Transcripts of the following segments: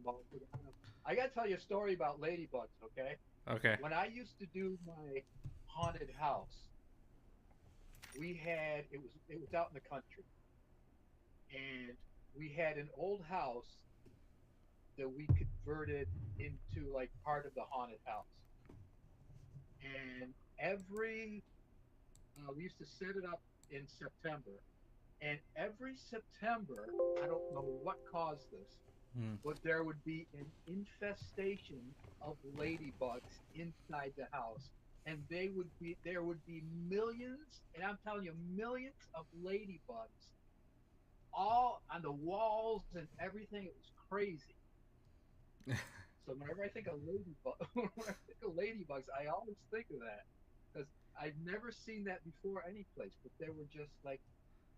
Mulpagano. I got to tell you a story about ladybugs, okay? Okay. When I used to do my haunted house, we had it was out in the country, and we had an old house that we converted into like part of the haunted house. And every we used to set it up in September, and every September, I don't know what caused this, Hmm. but there would be an infestation of ladybugs inside the house. And there would be millions, and I'm telling you, millions of ladybugs all on the walls and everything. It was crazy. So whenever I think of ladybug, when I think of ladybugs, I always think of that because I've never seen that before any place. But they were just like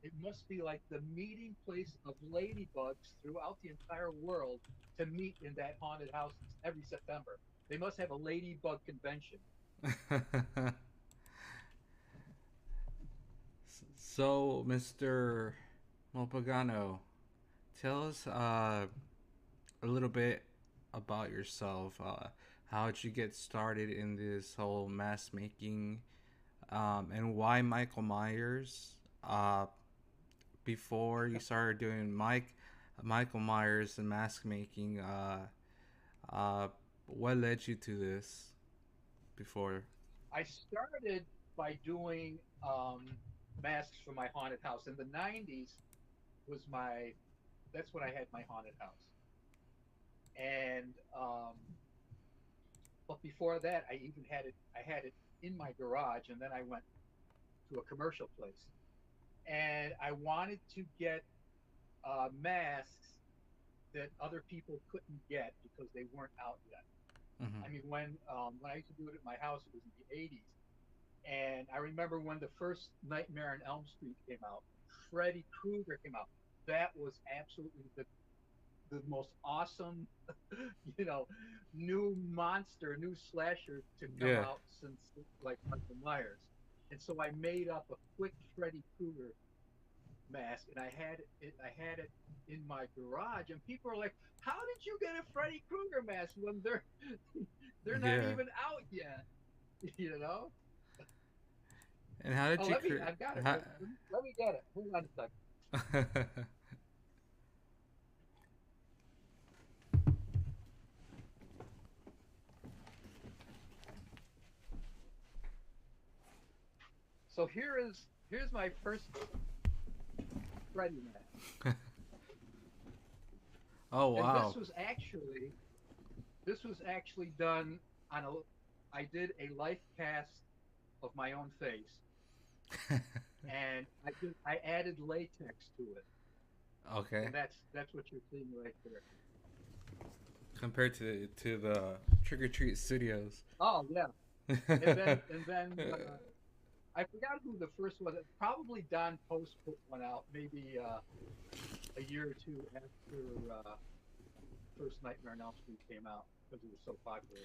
it must be like the meeting place of ladybugs throughout the entire world to meet in that haunted house every September. They must have a ladybug convention. So, Mr. Mulpagano, tell us a little bit about yourself. How did you get started in this whole mask making, and why Michael Myers? Before you started doing Michael Myers and mask making, uh, what led you to this before? I started by doing masks for my haunted house. In the 90s was my that's when I had my haunted house. And but before that I had it in my garage, and then I went to a commercial place. And I wanted to get masks that other people couldn't get because they weren't out yet. Mm-hmm. I mean, when I used to do it at my house, it was in the '80s, and I remember when the first Nightmare on Elm Street came out, Freddy Krueger came out. That was absolutely the most awesome, you know, new monster, new slasher to come Yeah. out since like Michael Myers. And so I made up a quick Freddy Krueger mask, and I had it in my garage, and people are like, "How did you get a Freddy Krueger mask when they're not Yeah. even out yet?" You know? And how Oh, did you I've got it. how... Let me get it. Hold on a second. So here's my first Freddy mask, Oh and wow. this was actually done on a. I did a life cast of my own face, and I added latex to it, Okay. and that's what you're seeing right there. Compared to the Trick or Treat Studios. Oh yeah, and then I forgot who the first was. Probably Don Post put one out, maybe a year or two after first Nightmare on Elm Street came out because it was so popular.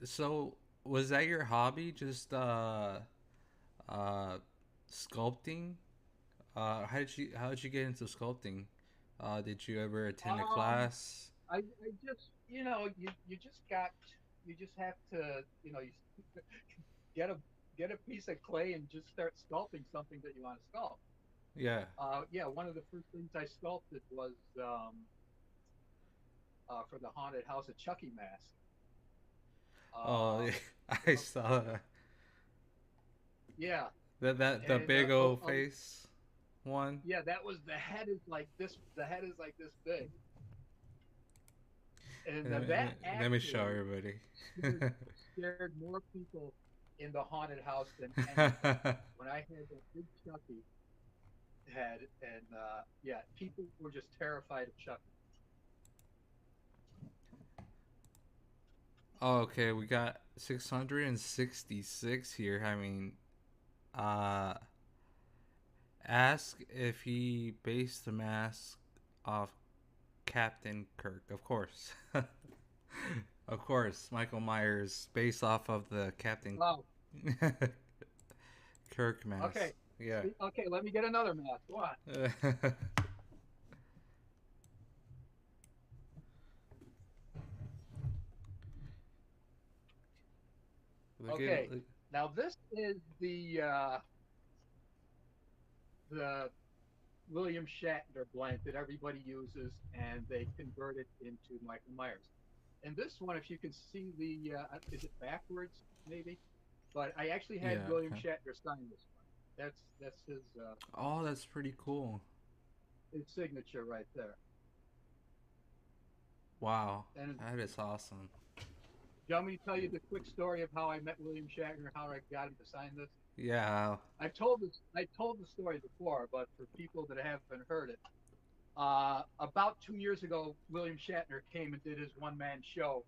So was that your hobby? Just uh sculpting? How did you get into sculpting? Did you ever attend a Um, class? I just you just you just have to you get a get a piece of clay and just start sculpting something that you want to sculpt. Yeah. Yeah, one of the first things I sculpted was for the haunted house a Chucky mask. Oh, Um, I saw that. yeah, That the and big old face one. yeah, that was the head is like this. The head is like this big, and that Let me show actually everybody. scared more people in the haunted house than anything. When I had that big Chucky head, and yeah, people were just terrified of Chucky. Oh, okay, we got 666 here. I mean, uh, ask if he based the mask off Captain Kirk. Of course. Of course, Michael Myers based off of the Captain Oh, Kirk okay. mask. Yeah. Okay, let me get another mask. Go on. Look at Okay. look. Now this is the William Shatner blank that everybody uses, and they convert it into Michael Myers. And this one, if you can see is it backwards maybe? But I actually had Yeah. William Okay. Shatner sign this one. That's Oh, that's pretty cool. his signature right there. Wow, And that is awesome. do you want me to tell you the quick story of how I met William Shatner, how I got him to sign this? Yeah. I told the story before, but for people that haven't heard it, about 2 years ago, William Shatner came and did his one man show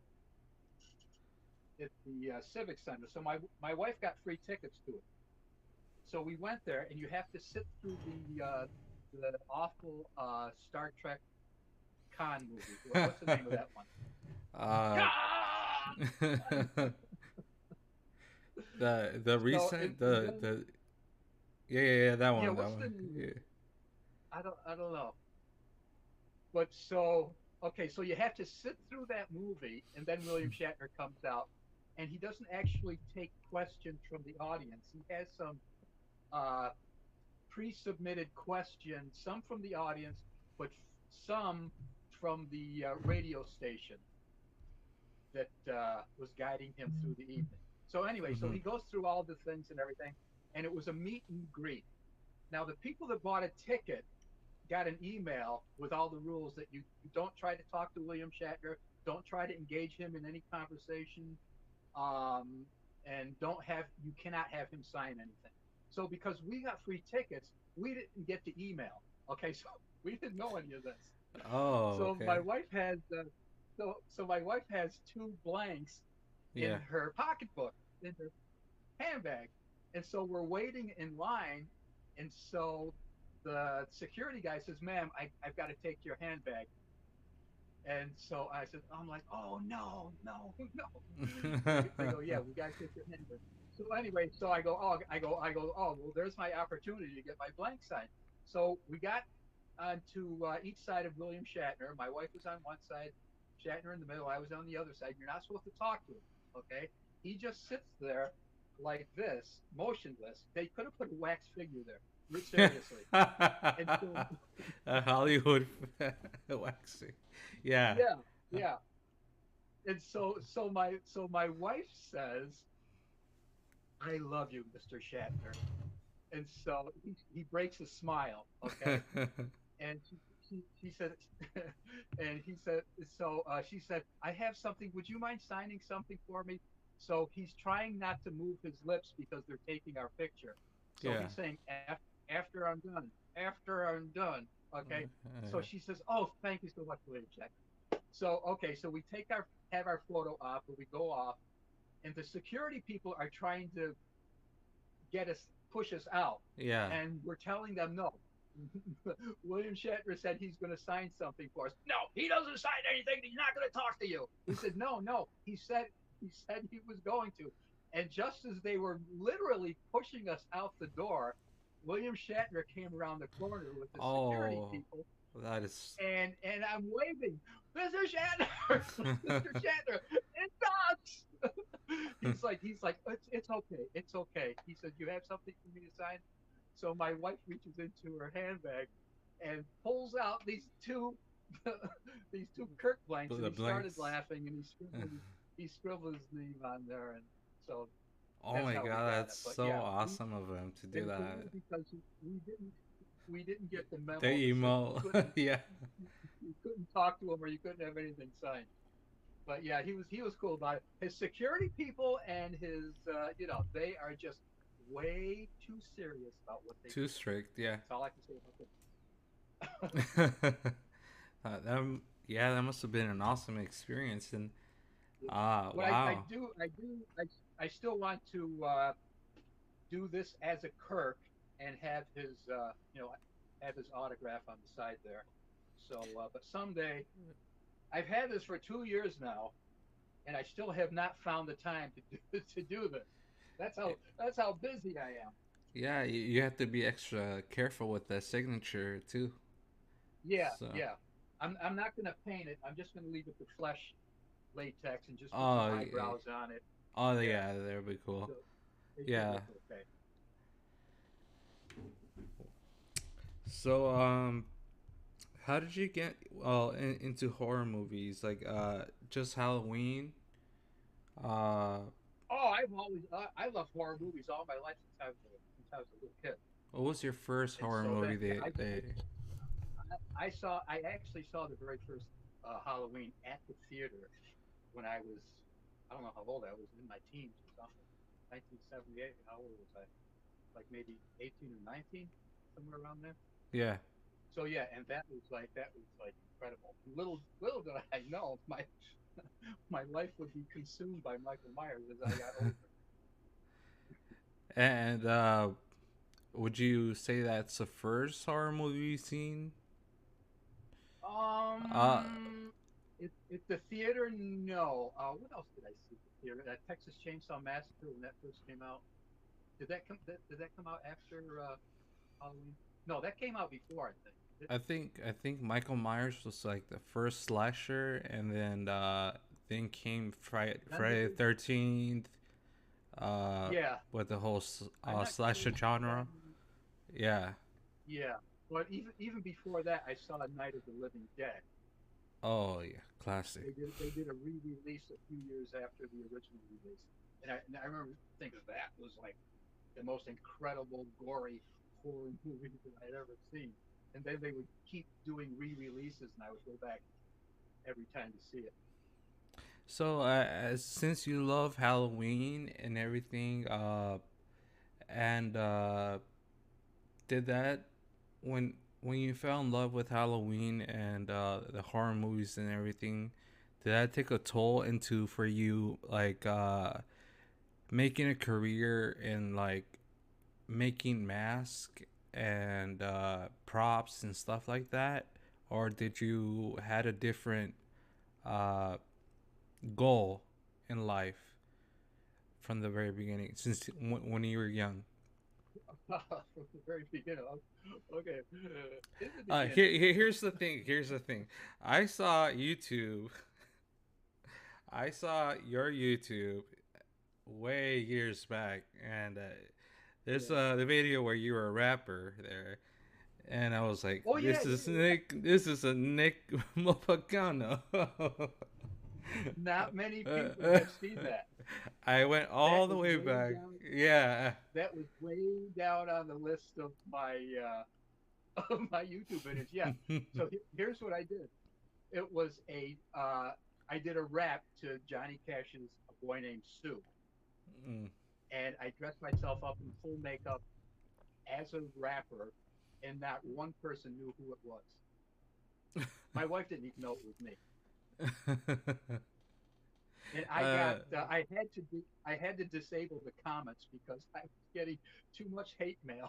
at the Civic Center. So my wife got free tickets to it. So we went there, and you have to sit through the awful Star Trek con movie. What's the name of that one? uh, Ah! the So recent and then the yeah, that yeah, one, that what's the one. name of Yeah. it? I don't know. But so okay, so you have to sit through that movie, and then William Shatner comes out, and he doesn't actually take questions from the audience. He has some uh, pre-submitted questions, some from the audience, but some from the radio station that was guiding him through the evening. So anyway, so Hmm. he goes through all the things and everything, and it was a meet and greet. Now the people that bought a ticket got an email with all the rules that you don't try to talk to William Shatner, don't try to engage him in any conversation, um, and don't have you cannot have him sign anything. So because we got free tickets, we didn't get the email. Okay, so we didn't know any of this. Oh, So okay. my wife has two blanks Yeah. in her pocketbook, in her handbag. And so we're waiting in line. And so the security guy says, "Ma'am, I've got to take your handbag." And so I said, I'm like, "Oh, no, no, no." They go, "Yeah, we got to take your handbag." So anyway, so oh, well, there's my opportunity to get my blank signed. So we got onto each side of William Shatner. My wife was on one side, Shatner in the middle. I was on the other side. You're not supposed to talk to him, okay? He just sits there like this, motionless. They could have put a wax figure there, seriously. And so, A Hollywood waxing. Yeah. yeah, yeah. And so my wife says, "I love you, Mr. Shatner." And so he breaks a smile, okay? And she said, and he said, so she said, "I have something. Would you mind signing something for me?" So he's trying not to move his lips because they're taking our picture. So Yeah. he's saying, "After I'm done, after I'm done." Okay. So she says, "Oh, thank you so much, William Jack." So okay, so we have our photo op, or we go off, and the security people are trying to get us push us out, Yeah. and we're telling them no. William Shatner said he's going to sign something for us. No, he doesn't sign anything. He's not going to talk to you. We said no, no. He said he was going to, and just as they were literally pushing us out the door, William Shatner came around the corner with the security Oh, people, that is. and I'm waving, "Mr. Shatner, Mr. Shatner, it's us." He's like, it's okay, it's okay. He said, "You have something for me to sign?" So my wife reaches into her handbag and pulls out these two Kirk blanks, and The he started blanks. laughing, and he scribbled his name on there, and so Oh that's my how we god, got that's it. But so yeah, awesome of him to do and it's that. only because we didn't get the The memo that said emo. Yeah. you couldn't talk to him, or you couldn't have anything signed. But yeah, he was cool about it. His security people and his they are just way too serious about what they Too do. strict, yeah. That's all I can say about that. Yeah, that must have been an awesome experience. And But wow. I still want to do this as a Kirk and have his autograph on the side there. So, but someday, I've had this for 2 years now, and I still have not found the time to do this. That's how busy I am. Yeah, you have to be extra careful with the signature too. Yeah, So, yeah. I'm not going to paint it. I'm just going to leave it the flesh latex and just put some oh, eyebrows on it. Oh Yeah. yeah, that would be cool. So they should Yeah. look okay. So how did you get into horror movies? Like just Halloween? Uh, Oh, I've always I love horror movies all my life since I was a little kid, what was your first and horror so movie that yeah, that they? I actually saw the very first Halloween at the theater when I was I don't know how old I was in my teens or something. 1978. How old was I? Like maybe 18 or 19, somewhere around there. Yeah. So yeah, and that was like incredible. Little did I know my life would be consumed by Michael Myers as I got older. And would you say that's the first horror movie you've seen? Uh, At the theater, no. What else did I see at the theater? That Texas Chainsaw Massacre when that first came out. Did that come out after Halloween? No, that came out before, I think. I think Michael Myers was like the first slasher, and then came Then they Friday the did. 13th. Yeah, With the whole I'm not sure slasher genre. when. Yeah. Yeah, but even before that, I saw Night of the Living Dead. Oh yeah, classic. They did a re-release a few years after the original release, and I remember thinking that was like the most incredible gory horror movie that I'd ever seen. And then they would keep doing re-releases, and I would go back every time to see it. So since you love Halloween and everything, and did that when you fell in love with Halloween and the horror movies and everything, did that take a toll into for you like making a career in like making masks and props and stuff like that, or did you had a different uh, goal in life from the very beginning since when you were young? From the very beginning. Okay, in the beginning. Here's the thing. Here's the thing. I saw YouTube. I saw your YouTube way years back, and there's Yeah. the video where you were a rapper there, and I was like, Oh yeah, "This yeah, is yeah. Nick. This is a Nick Mulpagano." Not many people have seen that. I went That all the is way way back. down. Yeah. That was way down on the list of my of my YouTube videos. Yeah. So here's what I did. It was a I did a rap to Johnny Cash's "A Boy Named Sue," Mm. and I dressed myself up in full makeup as a rapper, and not one person knew who it was. My wife didn't even know it was me, and uh, I had to disable the comments because I was getting too much hate mail.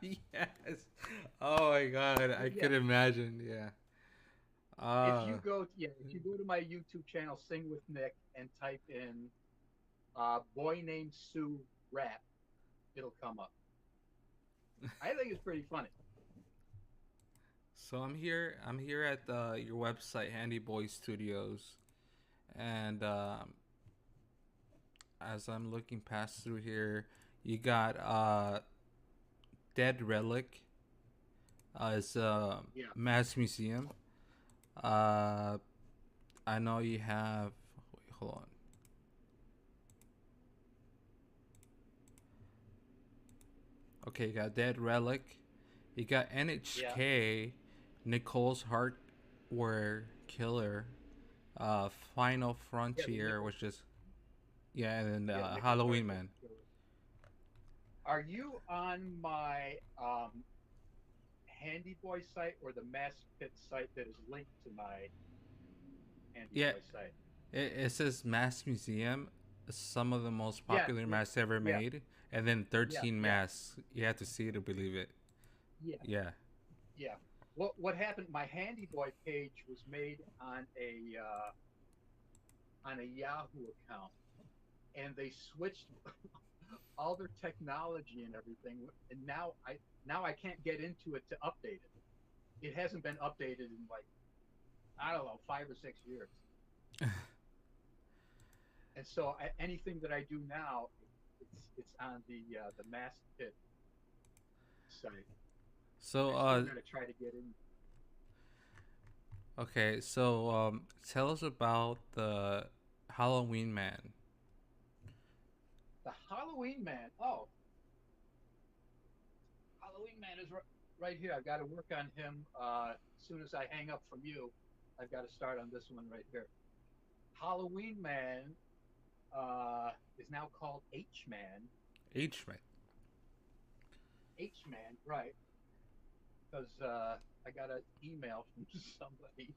yes. Oh my god, But I yeah, could imagine. Yeah. Uh, if you go to my YouTube channel, Sing with Nick, and type in "Boy Named Sue" rap, it'll come up. I think it's pretty funny. so I'm here. I'm here at your website, Handy Boy Studios, and as I'm looking past through here, you got Dead Relic. It's a Yeah, mass museum. Uh, I know you have. Wait, hold on. Okay, you got Dead Relic. You got yeah, NHK, Nicole's Hardware Killer, Final yeah. The Frontier, nickel, which is yeah, and then yeah, Nichols Halloween hardware Man. killer. Are you on my Handy Boy site or the Mask Pit site that is linked to my Handy Yeah, Boy site? it says Mass Museum, some of the most Yeah, popular yeah, masks ever yeah, made, and then yeah, 13 yeah, masks. You have to see it to believe it. yeah, Yeah. yeah. What happened? My Handy Boy page was made on a Yahoo account, and they switched all their technology and everything, and now I can't get into it to update it. It hasn't been updated in like I don't know 5 or 6 years. And so anything that I do now, it's on the Mask Pit site. So I still got to try to get in. okay, so tell us about the Halloween Man. The Halloween Man. Oh, Halloween Man is right here. I've got to work on him as soon as I hang up from you. I've got to start on this one right here. Halloween Man is now called H Man. H Man. H Man, right? Because I got an email from somebody,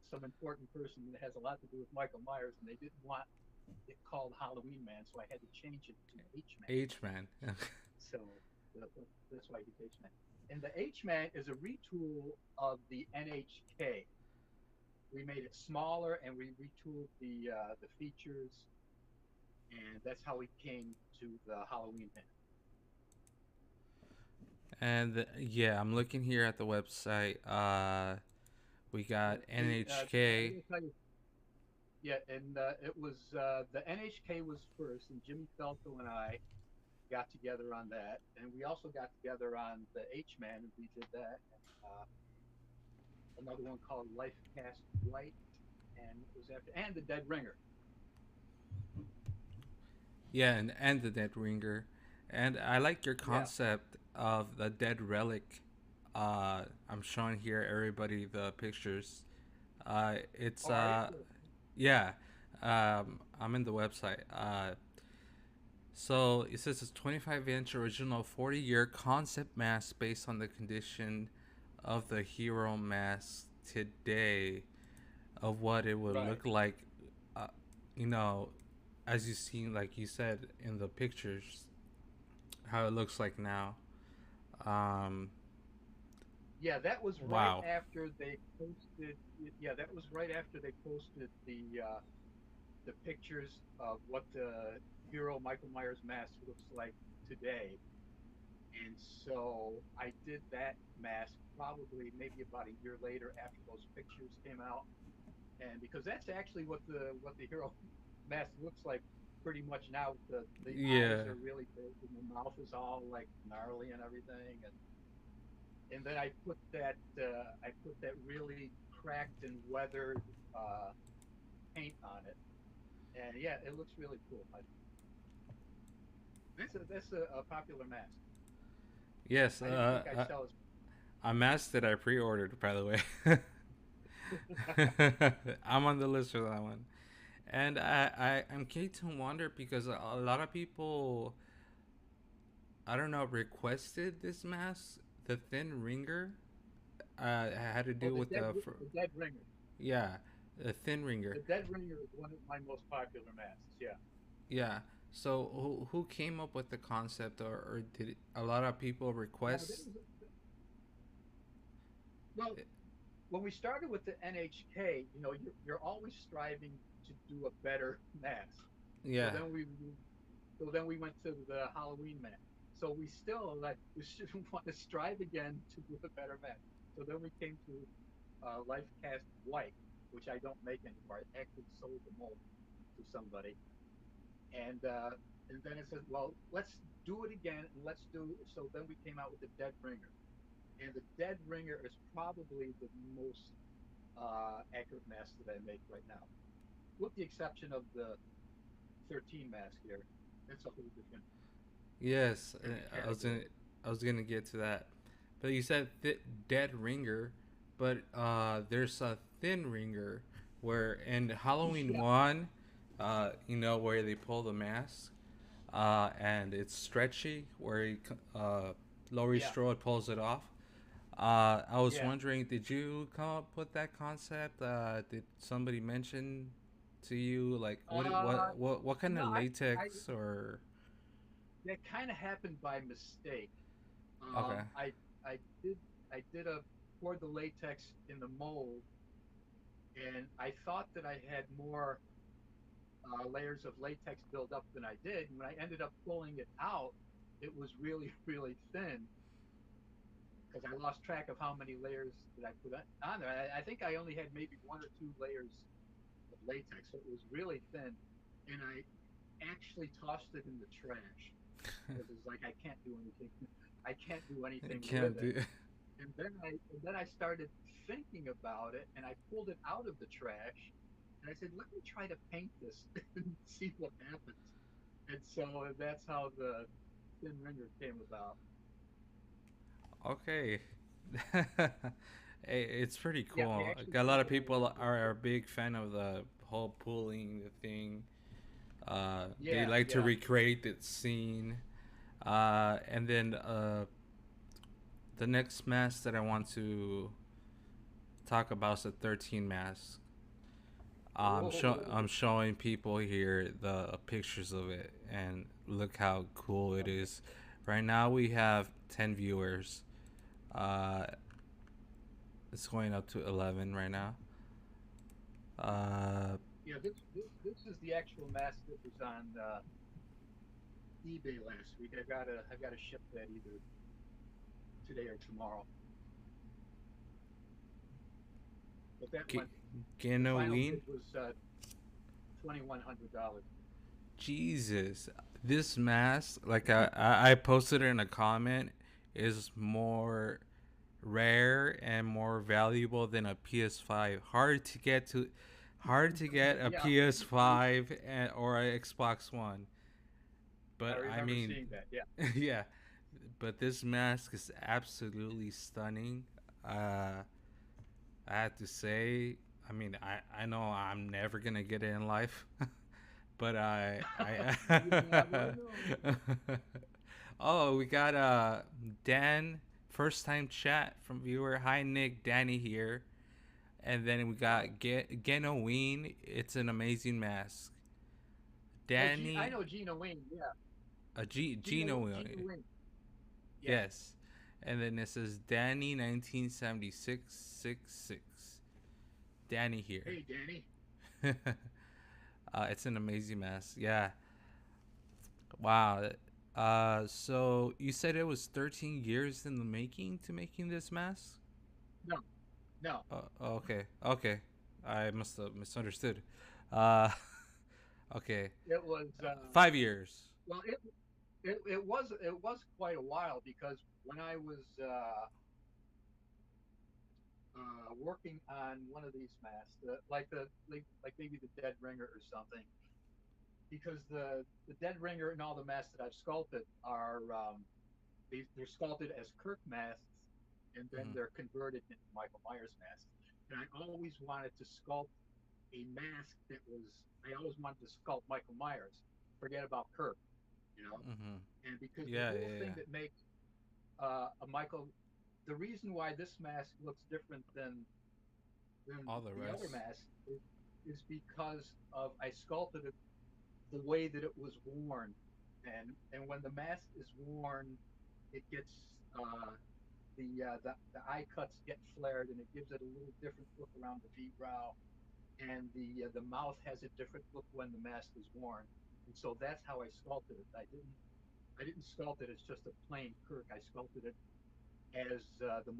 some important person that has a lot to do with Michael Myers, and they didn't want it called Halloween Man, so I had to change it to H Man. H Man. So that's why he's H Man. And the H Man is a retool of the NHK. We made it smaller and we retooled the features, and that's how we came to the Halloween Man. And yeah, I'm looking here at the website. We got I'm NHK. going to tell you, yeah, and it was the NHK was first, and Jimmy Felto and I got together on that, and we also got together on the H Man, and we did that. And, another one called Life Cast White, and it was after, and the Dead Ringer. Yeah, and the Dead Ringer. And I like your Yeah. concept of the dead relic. I'm showing here everybody the pictures. It's Oh, are you? yeah. I'm in the website. So it says it's 25-inch original 40-year concept mask based on the condition of the hero mask today, of what it would Right. look like, uh, you know, as you seen, like you said in the pictures, how it looks like now. Um, Yeah, that was right wow. after they posted. Yeah, that was right after they posted the pictures of what the hero Michael Myers mask looks like today. And so I did that mask probably maybe about a year later after those pictures came out. And because that's actually what the hero mask looks like pretty much now. The eyes Yeah. are really big and the mouth is all like gnarly and everything. And then I put that really cracked and weathered uh, paint on it. And yeah, it looks really cool. That's a popular mask. Yes. I didn't think I'd sell as. A mask that I pre-ordered, by the way. I'm on the list for that one. And I'm getting to wonder because a lot of people, I don't know, requested this mask. The Thin Ringer had to Oh, do with the Dead Ringer. yeah, the Thin Ringer. The Dead Ringer is one of my most popular masks. Yeah. Yeah. So who came up with the concept, or did a lot of people That request? was, well, when we started with the NHK, you're always striving to do a better mask. So Yeah. then we so then we went to the Halloween mask. So we still like we should want to strive again to do a better mask. So then we came to Life Cast White, which I don't make anymore. I actually sold the mold to somebody, and uh, and then it says, well, let's do it again, and let's do. So then we came out with the Dead Ringer, and the Dead Ringer is probably the most accurate mask that I make right now, with the exception of the 13 mask here. It's a whole Yes, different I was gonna category. I was gonna get to that, but you said Dead Ringer, but there's a Thin Ringer where in Halloween Yeah, one, where they pull the mask, and it's stretchy where Laurie yeah, Strode pulls it off. I was yeah. wondering, did you come up with that concept? Did somebody mention to you like Uh, what kind no, of I latex or that kind of happened by mistake. okay? I did I did a poured the latex in the mold, and I thought that I had more layers of latex build up than I did. And when I ended up pulling it out, it was really really thin because I lost track of how many layers did I put on there. I think I only had maybe one or two layers of latex, so it was really thin, and I actually tossed it in the trash because it's like I can't do anything. I can't do I anything with can't it. do. And then I started thinking about it, and I pulled it out of the trash, and I said, "Let me try to paint this and see what happens." And so that's how the thin ringer came about. Okay. Hey, it's pretty Yeah, I cool. actually A lot did of it on a people video. are a big fan of the whole pulling the thing. They Yeah, like to yeah. recreate that scene. And then the next mask that I want to talk about is the 13 mask. I'm Oh, showing people here the pictures of it, and look how cool it okay. is. Right now we have 10 viewers. Uh, it's going up to 11 right now. Uh, Yeah, this is the actual mask that was on eBay last week. I've got to ship that either today or tomorrow. But that G- one, the final Genoween. bid was $2,100. Jesus, this mask, like I posted in a comment, is more rare and more valuable than a PS5. Hard to get a Yeah, I PS5 or a Xbox One. I But I remember mean, seeing that. Yeah. yeah. But this mask is absolutely stunning. Uh, I have to say, I mean, I know I'm never gonna get it in life, but You never know. oh, we got Dan, first time chat from viewer. Hi Nick, Danny here. And then we Oh, got Genoween. It's an amazing mask. oh, G, I Danny, know Gina Wayne. Yeah, Gina Geno, Wayne. Yeah. yes. And then it says Danny 1976 Danny here. Hey, Danny. It's an amazing mask. Yeah. Wow. So you said it was 13 years in the making to making this mask? No, no. Okay. Okay. I must have misunderstood. Uh, okay. It was 5 years. well, it was quite a while because when I was working on one of these masks, like maybe the Dead Ringer or something, because the Dead Ringer and all the masks that I've sculpted are they're sculpted as Kirk masks, and then Mm-hmm. they're converted into Michael Myers masks. And I always wanted to sculpt a mask that was I always wanted to sculpt Michael Myers. Forget about Kirk, you know. Mm-hmm. And because the Yeah, whole yeah, thing yeah. that makes a Michael, the reason why this mask looks different than All the the other rest. mask is because of I sculpted it the way that it was worn, and when the mask is worn, it gets the eye cuts get flared, and it gives it a little different look around the V brow, and the mouth has a different look when the mask is worn, and so that's how I sculpted it. I didn't sculpt it as just a plain Kirk. I sculpted it as the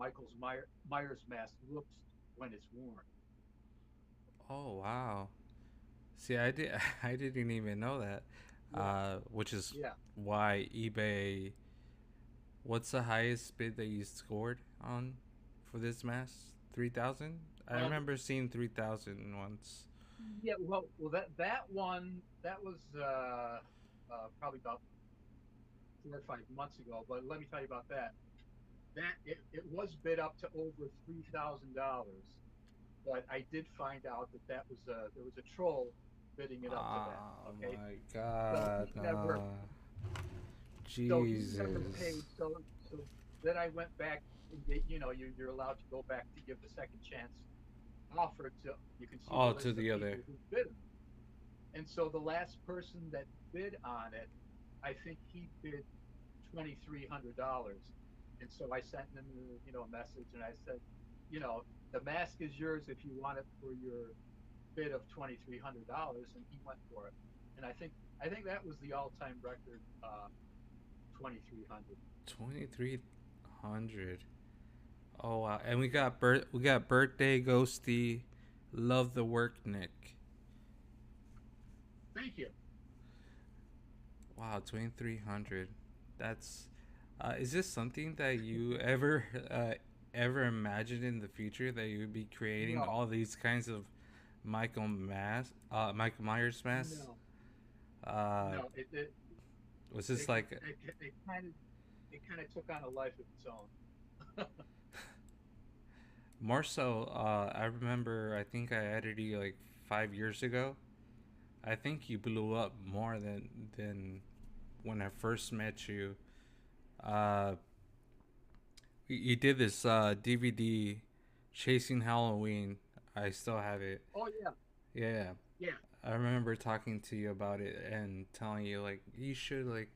Myers mask looks when it's worn. Oh wow. See, I didn't even know that. Yeah, Which is yeah. why eBay. What's the highest bid that you scored on for this mask? 3,000. I Well, remember seeing 3,000 once. yeah. Well, that one that was probably about 4 or 5 months ago. But let me tell you about that. It was bid up to over $3,000, but I did find out that there was a troll bidding it up to that. Oh Okay, my so god, he never no. paid. Jesus. So then I went back and you're allowed to go back to give the second chance offer to. You can see the Oh, to list of the other. people who bid, and so the last person that bid on it, I think he bid $2,300. And so I sent him a message, and I said, the mask is yours if you want it for your bid of $2,300, and he went for it. And I think that was the all-time record, 2,300. 2,300. Oh wow. And we got birthday ghosty. Love the work, Nick. Thank you. Wow, 2300. That's is this something that you ever ever imagined in the future that you would be creating No, all these kinds of Michael Myers masks? no, Uh, no. was this like It kind of took on a life of its own. more so? I remember. I think I edited you like 5 years ago. I think you blew up more than when I first met you. Uh, you did this DVD Chasing Halloween. I still have it. Oh yeah, Yeah, yeah, I remember talking to you about it and telling you like you should like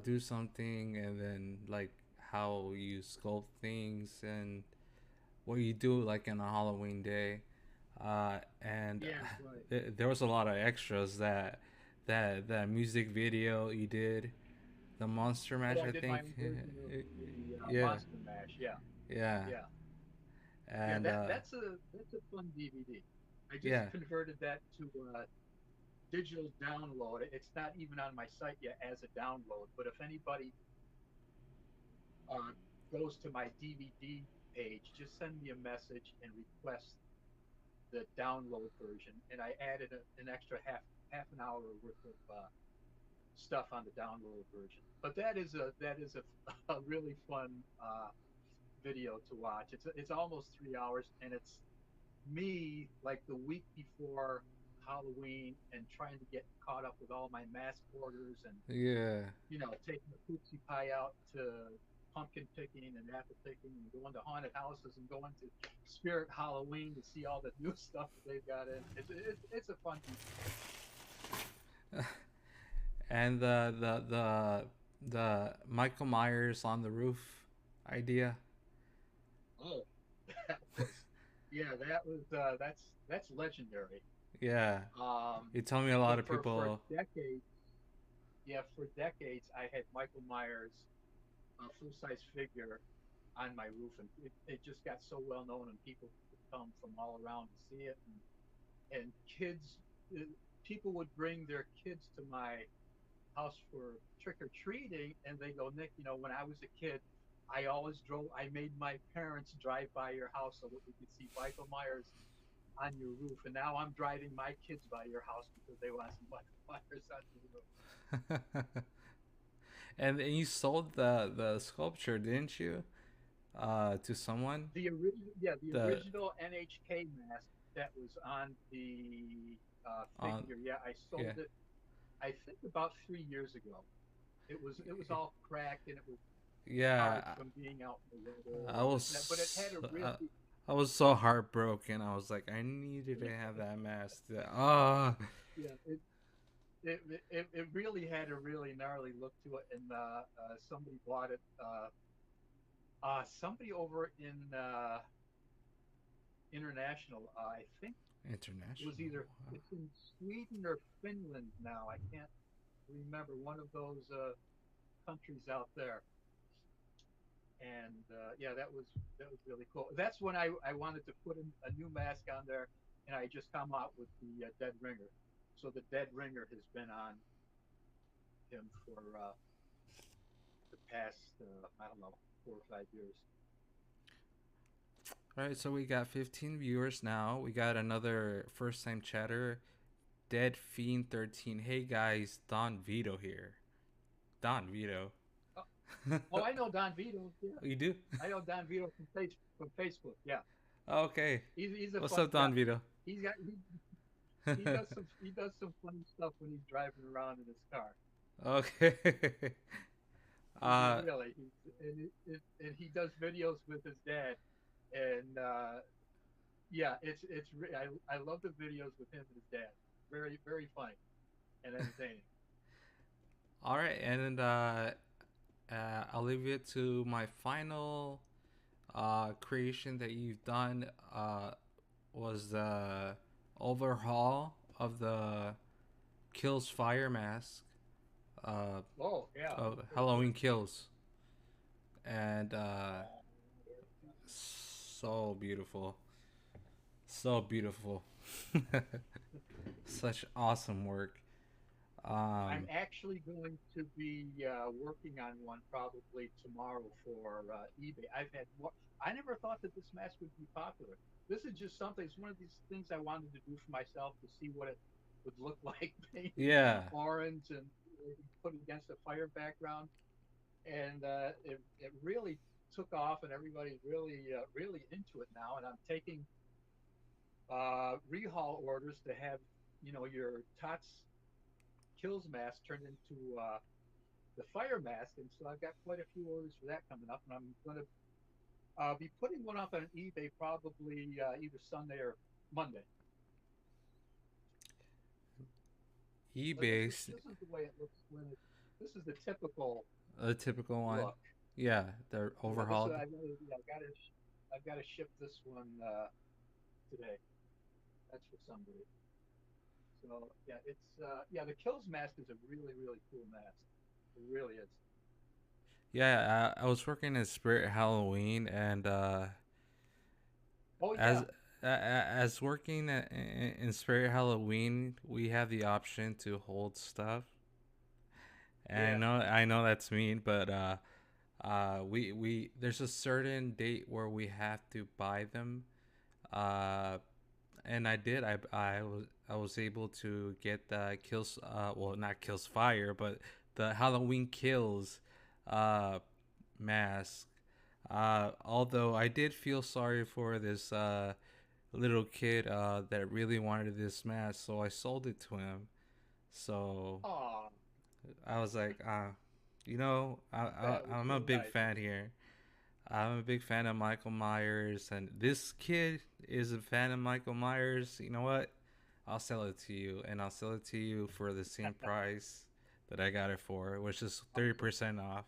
do something, and then like how you sculpt things and what you do like in a Halloween day. And yeah. Right. there was a lot of extras that music video you did, the Monster Mash, Oh, I I did my think. own version of the Yeah, Monster Mash. Yeah, yeah, yeah, yeah. and That's a fun DVD. I just yeah, converted that to digital download. It's not even on my site yet as a download. But if anybody uh, goes to my DVD page, just send me a message and request the download version, and I added an extra half an hour worth of stuff on the download version. But a really fun video to watch. It's almost 3 hours, and it's me like the week before Halloween and trying to get caught up with all my mask orders and yeah. taking the poopsie pie out to pumpkin picking and apple picking and going to haunted houses and going to Spirit Halloween to see all the new stuff that they've got in. It's a fun DVD. And the Michael Myers on the roof idea. Oh, that was that's legendary. Yeah, Um, you told me a lot of for people. decades, yeah, for decades I had Michael Myers full size figure on my roof, and it just got so well known, and people would come from all around to see it, and kids, uh, people would bring their kids to my house for trick or treating, and they go, Nick, when I was a kid, I made my parents drive by your house so that we could see Michael Myers on your roof, and now I'm driving my kids by your house because they want to see Michael Myers on your roof. And you sold the sculpture, didn't you? To someone. The The original NHK mask that was on the on figure. Yeah, I Yeah, sold it. I think about 3 years ago. It was all cracked and it was hard yeah. from being out in the weather I and this and that. But it was had a uh, really I was so heartbroken. I was like, I needed to have that mask. Ah, yeah it really had a really gnarly look to it, and somebody bought it. Somebody over in international. I think it was international. either Wow. it's in Sweden or Finland now. I can't remember one of those countries out there. And yeah, that was really cool. That's when I wanted to put a new mask on there, and I just come out with the dead ringer. So the dead ringer has been on him for the past I don't know 4 or 5 years. All right, so we got 15 viewers now. We got another first time chatter, Dead Fiend 13. Hey guys, Don Vito here. Don Vito. Oh, oh, I know Don Vito. Yeah, You do? I know Don Vito from Facebook. Yeah, Okay. he's a What's fun. up, Yeah, Don Vito? he's got he does some funny stuff when he's driving around in his car. Okay. uh, Really, and he does videos with his dad, and yeah, I love the videos with him and his dad. Very very funny and entertaining. all right, and I'll leave it to my final creation that you've done. Was the overhaul of the Kills Fire mask. Oh yeah, Of pretty good. Halloween Kills, and Oh, so beautiful, so beautiful. Such awesome work. I'm Um, actually going to be working on one probably tomorrow for eBay. I never thought that this mask would be popular. This is just something. It's one of these things I wanted to do for myself to see what it would look like painted yeah, orange and put against a fire background. And it really took off, and everybody's really into it now. And I'm taking rehaul orders to have your Tots kills mask turned into the fire mask, and so I've got quite a few orders for that coming up, and I'm going to be putting one up on eBay probably either Sunday or Monday. So this is eBay, this is the way it looks this is the typical a typical one. look. Yeah, they're This is overhauled. I've got to ship this one today. That's for somebody. So yeah, the kills mask is a really cool mask. It really is. Yeah, I was working in Spirit Halloween, and Oh as yeah, as working in Spirit Halloween, we have the option to hold stuff. And yeah, I know that's mean, but we there's a certain date where we have to buy them. Uh, and I did. I was able to get the kills. Well, not kills fire, but the Halloween kills uh mask. Although I did feel sorry for this little kid that really wanted this mask, so I sold it to him. So oh, I was like, that was I'm a really big nice. fan here. I'm a big fan of Michael Myers, and this kid is a fan of Michael Myers. You know what? I'll sell it to you, and I'll sell it to you for the same price that I got it for, which is Awesome. 30% off.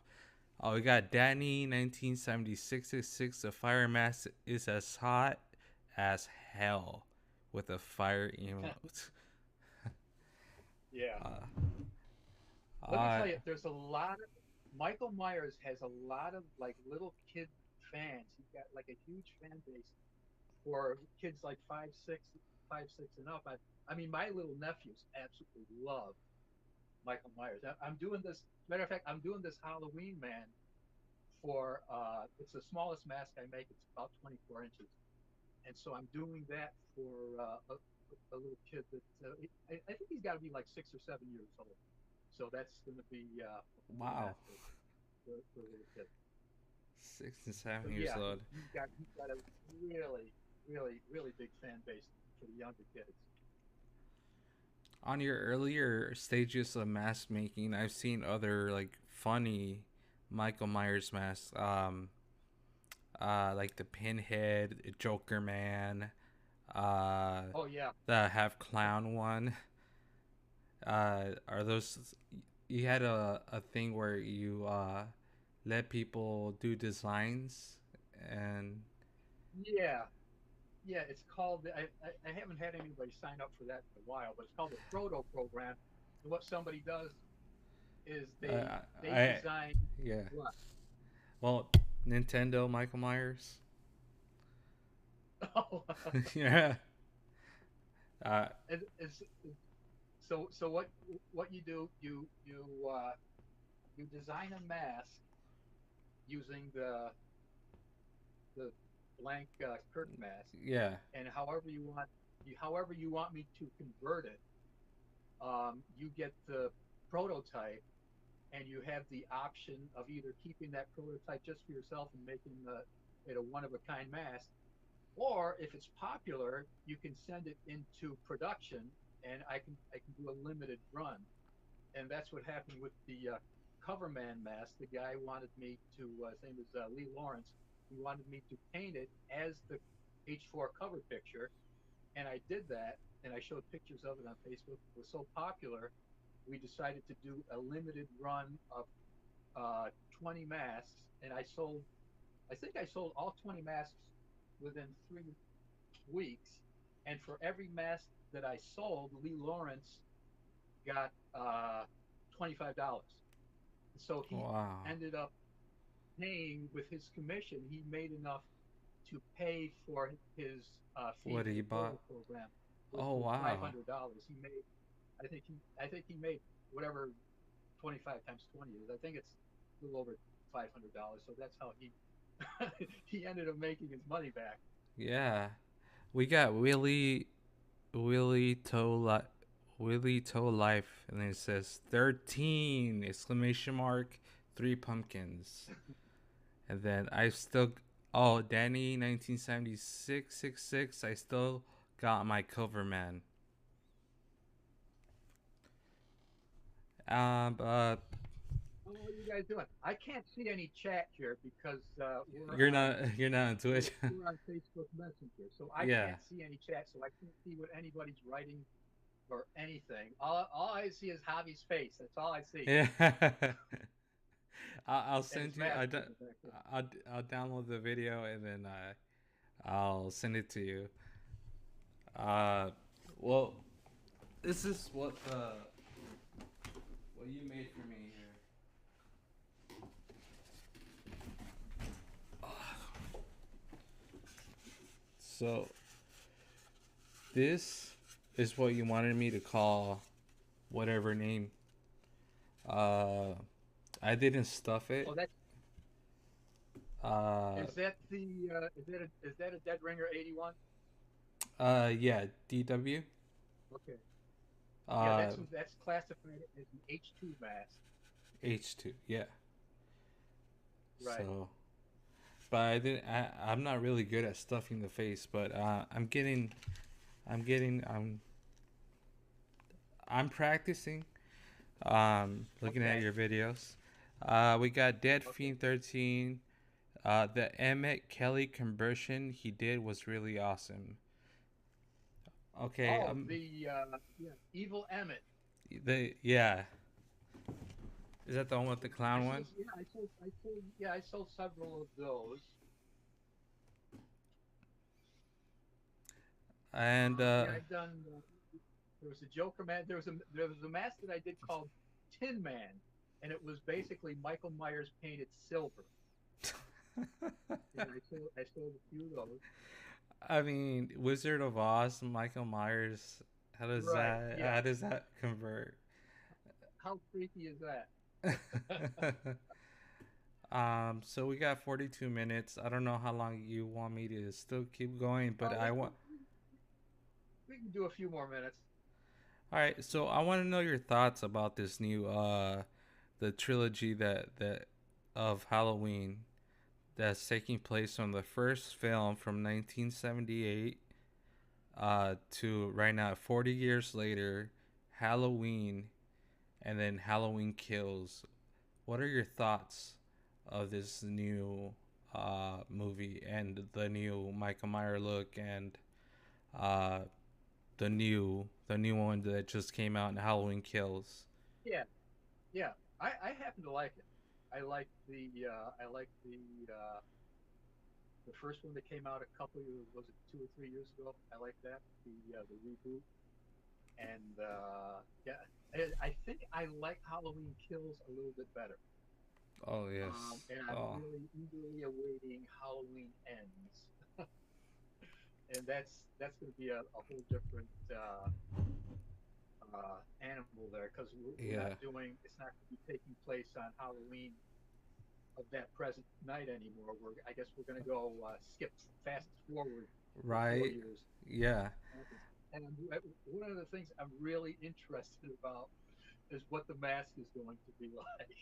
Oh, we got Danny 1976. The fire mask is as hot as hell with a fire emote. Yeah. Uh, Let me I tell you, there's a lot of Michael Myers has a lot of like little kid fans. He's got like a huge fan base for kids like 5, 6 and up. I mean, my little nephews absolutely love Michael Myers. I'm doing this. Matter of fact, I'm doing this Halloween man for. It's the smallest mask I make. It's about 24 inches, and so I'm doing that for a little kid that I think he's got to be like 6 or 7 years old. So that's going to be the wow, mask for a little kid. 6 and 7 So years yeah, old. he's got a really big fan base for the younger kids. On your earlier stages of mask making, I've seen other like funny Michael Myers masks. Like the Pinhead, Joker Man, uh, Oh yeah. the half clown one. Are those? You had a thing where you let people do designs, and Yeah, yeah. It's called. I haven't had anybody sign up for that in a while, but it's called the Proto program. And what somebody does is they I design yeah. what? Well, Nintendo Michael Myers. Oh, Yeah. Uh, it's, so what you do you design a mask using the blank curtain mask, yeah. and however you want me to convert it, you get the prototype, and you have the option of either keeping that prototype just for yourself and making it a one of a kind mask, or if it's popular, you can send it into production, and I can do a limited run. And that's what happened with the Coverman mask. The guy wanted me to, his name is Lee Lawrence. He wanted me to paint it as the H4 cover picture, and I did that, and I showed pictures of it on Facebook. It was so popular, we decided to do a limited run of 20 masks, and I think I sold all 20 masks within 3 weeks. And for every mask that I sold, Lee Lawrence got $25. So he Wow. ended up paying with his commission. He made enough to pay for his fee What for he the bought? photo program, which Oh was five wow. hundred dollars. I think he made whatever 25 times 20 is. I think it's a little over $500. So that's how he he ended up making his money back. Yeah, we got Willie Toe Willie Toe Life, and it says 13 exclamation mark 3 pumpkins, and then I still Danny 1976 I still got my cover man. But How are you guys doing? I can't see any chat here because you're not on Twitch. we're on Facebook Messenger, so I Yeah. can't see any chat, so I can't see what anybody's writing or anything. All I see is Javi's face. That's all I see, Yeah. I'll and his send you. mask in the back there. I'll download the video and then I'll send it to you. Uh, well, this is what you made for me here. So this is what you wanted me to call whatever name. Uh, I didn't stuff it. Oh, that's Uh, is that the is that a Dead Ringer 81? yeah, DW. Okay, yeah, Uh, that's classified as an H2 mask, H2. Yeah. right? So, but I didn't. I'm not really good at stuffing the face, but I'm I'm practicing. Looking at Okay, your videos. We got Dead okay. Fiend 13. The Emmett Kelly conversion he did was really awesome. Okay, Oh, the yeah, Evil Emmett. yeah. Is that the one with the I clown one? sold, yeah, yeah, I sold several of those. And Yeah, I've done. There was a Joker man. There was a mask that I did called Tin Man, and it was basically Michael Myers painted silver. And I sold a few of those. I mean, Wizard of Oz, Michael Myers. Right. Yeah. how does that convert? How freaky is that? So we got 42 minutes. I don't know how long you want me to still keep going, but Oh, I want. we can do a few more minutes. All right, so I want to know your thoughts about this new the trilogy that of Halloween that's taking place from the first film from 1978 to right now 40 years later, Halloween, and then Halloween Kills. What are your thoughts of this new movie and the new Michael Myers look and uh, the new one that just came out in Halloween Kills? Yeah. Yeah. I happen to like it. I like the first one that came out a couple years, was it 2 or 3 years ago? I like that the reboot, and yeah, I think I like Halloween Kills a little bit better. Oh yes. And I'm Oh really eagerly awaiting Halloween Ends, and that's going to be a whole different animal there because we're not yeah. doing it's not going to be taking place on Halloween of that present night anymore. I guess we're going to go skip fast forward 4 Right. years. Yeah. And one of the things I'm really interested about is what the mask is going to be like.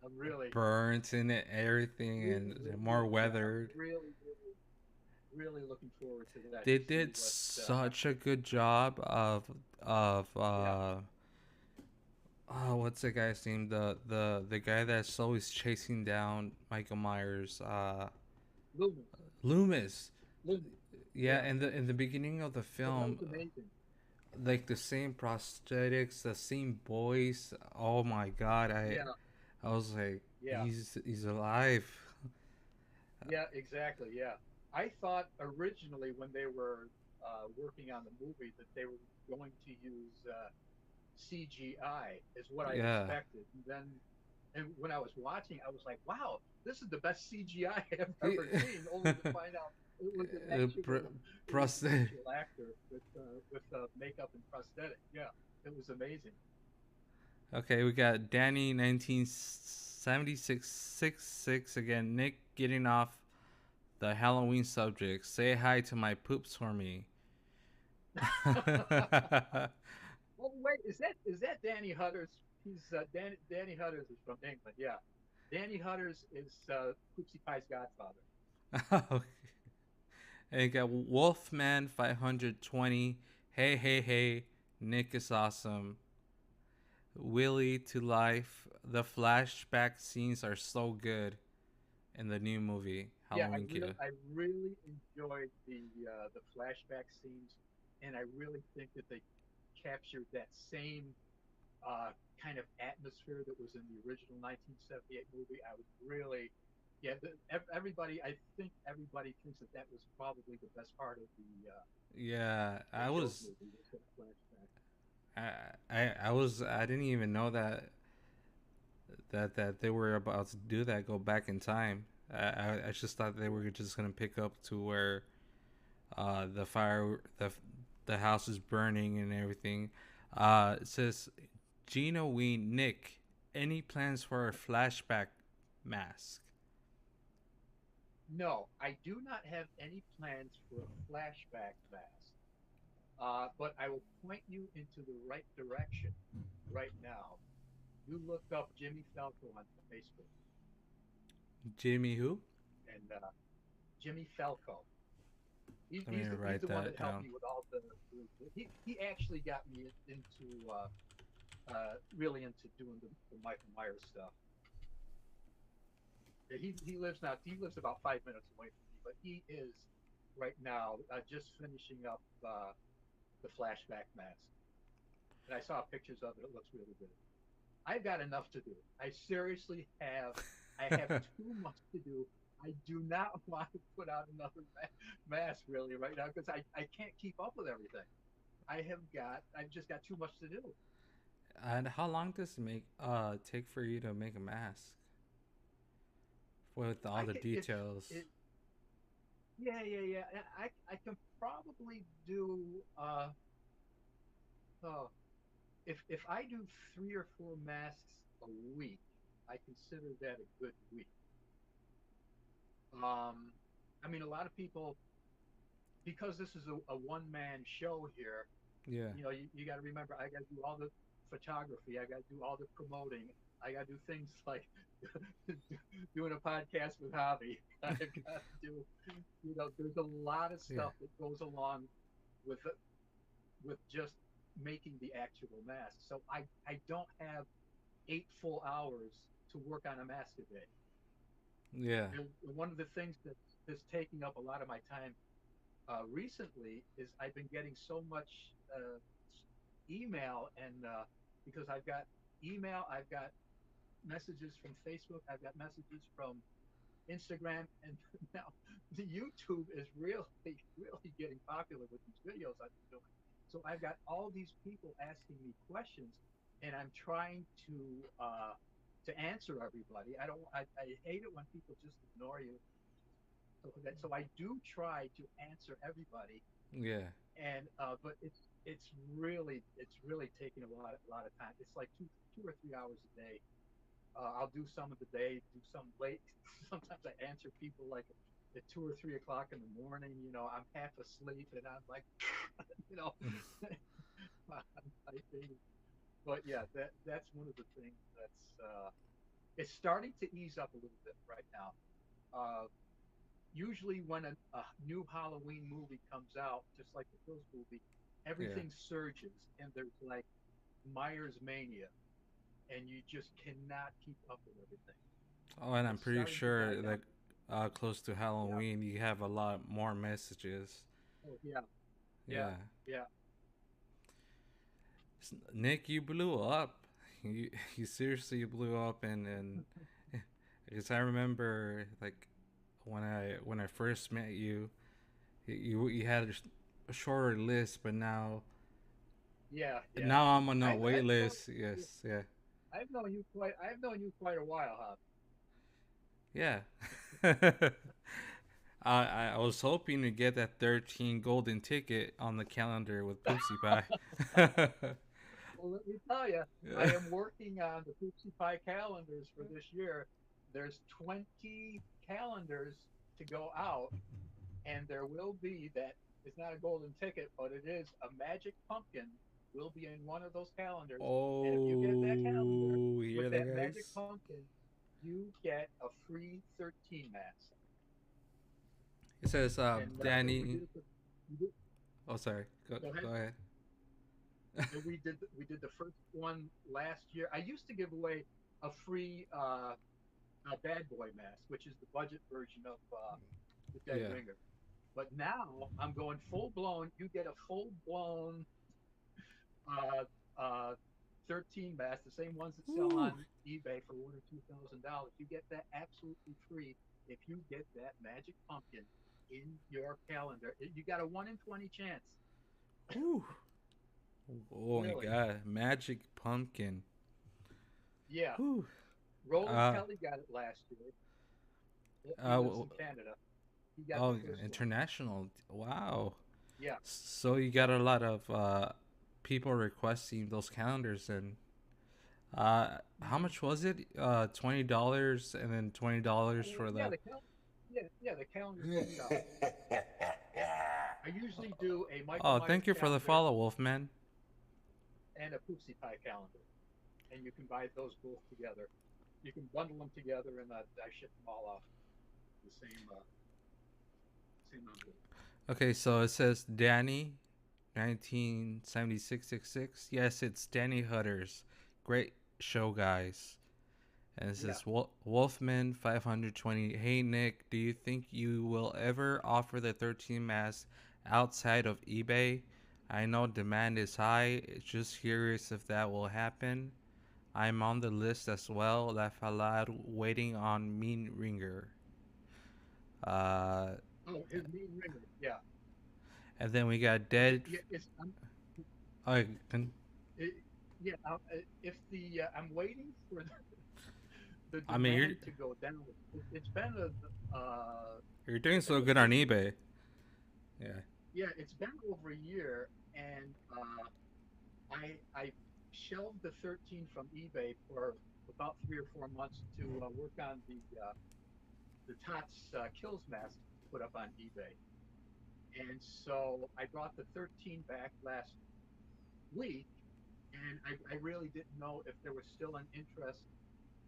I'm Burnt in it, everything, really, and really, more yeah, I'm weathered. really looking forward to that They to see did what. such a good job of Yeah, oh, what's the guy's name? The guy that's always chasing down Michael Myers. Loomis, Loomis. Loomis. Yeah, Yeah, in the beginning of the oh, that film, was amazing. like the same prosthetics, the same voice. Oh my god, Yeah, I was like, yeah, he's alive. yeah, exactly. Yeah, I thought originally when they were working on the movie that they were going to use CGI is what I Yeah. expected. And when I was watching, I was like, "Wow, this is the best CGI I've ever seen." Only to find out it was an Uh, actual, it was an prosthetic. actual actor with makeup and prosthetic. Yeah, it was amazing. Okay, we got Danny 1976 again. Nick getting off the Halloween subject. Say hi to my poops for me. Oh wait, is that Danny Hutters? He's Danny Hutters is from England. Yeah, Danny Hutters is Poopsie Pie's godfather. And you got Wolfman 520. Hey, hey, hey. Nick is awesome. Willie to life. The flashback scenes are so good in the new movie, Yeah, Halloween Kill. I really enjoyed the flashback scenes, and I really think that they captured that same kind of atmosphere that was in the original 1978 movie. I was really, yeah, everybody. I think everybody thinks that that was probably the best part of Yeah, the Kills movie was that flashback. I didn't even know that they were about to do that, go back in time. I just thought they were just gonna pick up to where the fire the house is burning and everything. It says Gina Ween Nick. Any plans for a flashback mask? No, I do not have any plans for a flashback mask, but I will point you into the right direction right now. You look up Jimmy Falco on Facebook, Jimmy who? and Jimmy Falco. Let me He's write the one that that helped down. me with all the. He actually got me into really into doing the Michael Myers stuff. Yeah, he lives now. He lives about 5 minutes away from me, but he is right now just finishing up the flashback mask. And I saw pictures of it. It looks really good. I've got enough to do. I seriously have. I have too much to do. I do not want to put out another mask really right now because I can't keep up with everything. I've just got too much to do. And how long does it take for you to make a mask with all I the can if details? it yeah. I can probably do oh if I do 3 or 4 masks a week, I consider that a good week. Um, I mean, a lot of people because this is a one man show here. Yeah, You got to remember, I got to do all the photography, I got to do all the promoting, I got to do things like doing a podcast with Hobby. I've got to do, there's a lot of yeah, stuff that goes along with just making the actual mask. So I don't have 8 full hours to work on a mask a day. yeah, And one of the things that's taking up a lot of my time recently is I've been getting so much email and because I've got email, I've got messages from Facebook, I've got messages from Instagram, and now the YouTube is really getting popular with these videos I've been doing. So I've got all these people asking me questions, and I'm trying to answer everybody. I hate it when people just ignore you. So I do try to answer everybody, yeah. and but it's really taking a lot of time. It's like 2 or 3 hours a day. I'll do some of the day, do some late. Sometimes I answer people like at 2 or 3 o'clock in the morning. I'm half asleep and I'm like, you know, I'm typing. But yeah, that's one of the things it's starting to ease up a little bit right now. Usually when a new Halloween movie comes out, just like the Kills movie, Yeah. everything surges and there's like Myers mania, and you just cannot keep up with everything. Oh, and I'm It's pretty starting to die sure down. that close to Yeah. Halloween, you have a lot more messages. Oh, yeah. Yeah. Yeah. Yeah. Nick, you blew up. You seriously blew up, and because I remember like when I first met you, you had a shorter list, but Yeah. Yeah. now I'm on a wait I've known list. you. Yes, yeah, I've known you quite a while, huh? yeah. I was hoping to get that 13 golden ticket on the calendar with Poopsie Pie. Well, let me tell you, I am working on the Poopsie Pie calendars for this year. There's 20 calendars to go out, and there will be that. It's not a golden ticket, but it is a magic pumpkin will be in one of those calendars. And if you get that calendar Oh, you with hear that, that magic guys? pumpkin, you get a free 13 mask. It says, And we Danny. did it. We did, Oh, sorry. go ahead. Go ahead. And we did the first one last year. I used to give away a free a bad boy mask, which is the budget version of the dead Yeah. ringer. But now I'm going full blown. You get a full blown uh, uh, 13 mask, the same ones that sell Ooh. on eBay for $1 or $2,000. You get that absolutely free if you get that magic pumpkin in your calendar. You got a 1 in 20 chance. Ooh. Oh my Really? god. Magic pumpkin. Yeah. Ooh. Roland Uh, Kelly got it last year. He uh, lives in Canada. He got the oh, first one. international. Wow. Yeah. So you got a lot of people requesting those calendars, and how Hmm. much was it? $20, and then $20 for Yeah, the. the calendar's $20. I usually do a Michael Oh, Myers thank you for the calendar follow, Wolfman. and a Poopsie Pie calendar, and you can buy those both together. You can bundle them together, and I ship them all off the same envelope. Okay, so it says Danny, 1976-66. Yes, it's Danny Hutters. Great show, guys. And it Yeah. says Wolfman 520. Hey Nick, do you think you will ever offer the 13 mask outside of eBay? I know demand is high. Just curious if that will happen. I'm on the list as well. Laugh aloud, waiting on Mean Ringer. Uh, Oh, his mean ringer. Yeah. and then we got Dead. Yeah. It's Oh, it, yeah. If the I'm waiting for the I mean, demand to go down. It's been you're doing it's been so a good on big eBay. Yeah. yeah. It's been over a year, and I shelved the 13 from eBay for about 3 or 4 months to work on the Tots Kills mask put up on eBay. And so I brought the 13 back last week, and I really didn't know if there was still an interest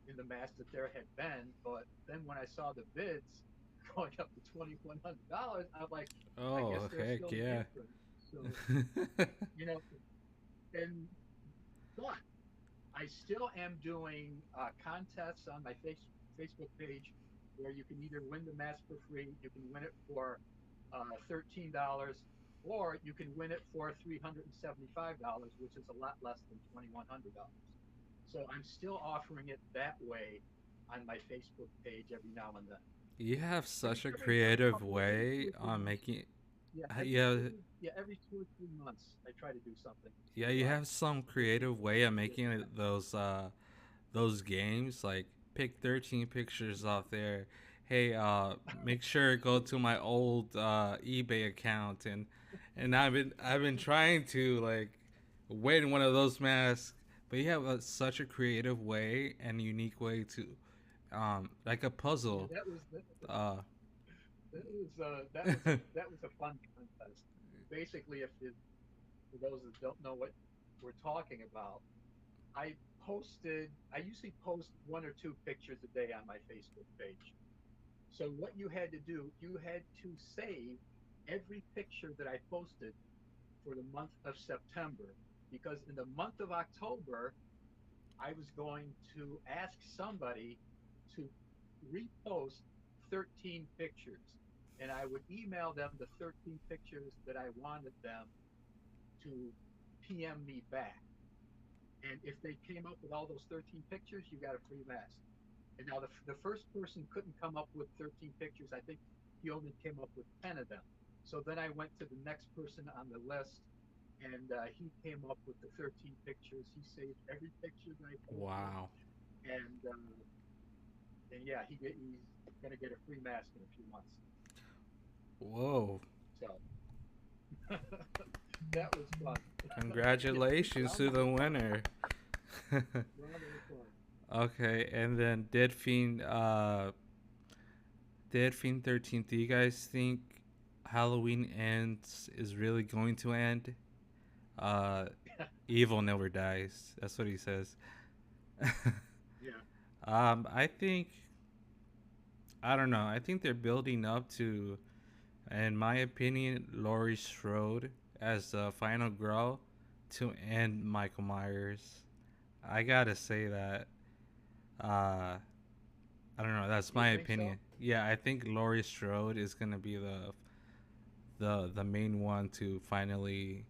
in the mask that there had been. But then when I saw the bids going up to $2,100, I'm like, I guess Oh, there's heck still an yeah. interest. So, you know, and but I still am doing contests on my Facebook page where you can either win the mask for free, you can win it for $13, or you can win it for $375, which is a lot less than $2,100. So I'm still offering it that way on my Facebook page every now and then. You have Every such a every every creative couple every two way or three on months. making. Yeah, Yeah, every 2 or 3 months I try to do something yeah. to You have some get creative people way of get making back. those games. Like pick 13 pictures off there. Hey, make sure to go to my old eBay account, and I've been trying to like win one of those masks. But you have such a creative way and unique way to like a Yeah, puzzle. Uh, that was a fun contest. Basically, if for those that don't know what we're talking about, I usually post 1 or 2 pictures a day on my Facebook page. So what you had to do, you had to save every picture that I posted for the month of September, because in the month of October I was going to ask somebody to repost 13 pictures, and I would email them the 13 pictures that I wanted them to PM me back. And if they came up with all those 13 pictures, you got a free mask. And now the first person couldn't come up with 13 pictures. I think he only came up with 10 of them. So then I went to the next person on the list, and he came up with the 13 pictures. He saved every picture that I posted, wow. and yeah, he's gonna get a free mask in a few months. Whoa. So That was fun. Yeah, Congratulations round to number the one. winner. Round number one. Okay, and then Dead Fiend 13. Do you guys think Halloween ends is really going to end? Uh, Evil never dies. That's what he says. Yeah. I think I don't know. I think they're building up to, in my opinion, Laurie Strode as the final girl to end Michael Myers. I gotta say that. Uh, I don't know. That's You my think so? opinion. Yeah, I think Laurie Strode is gonna be the main one to finally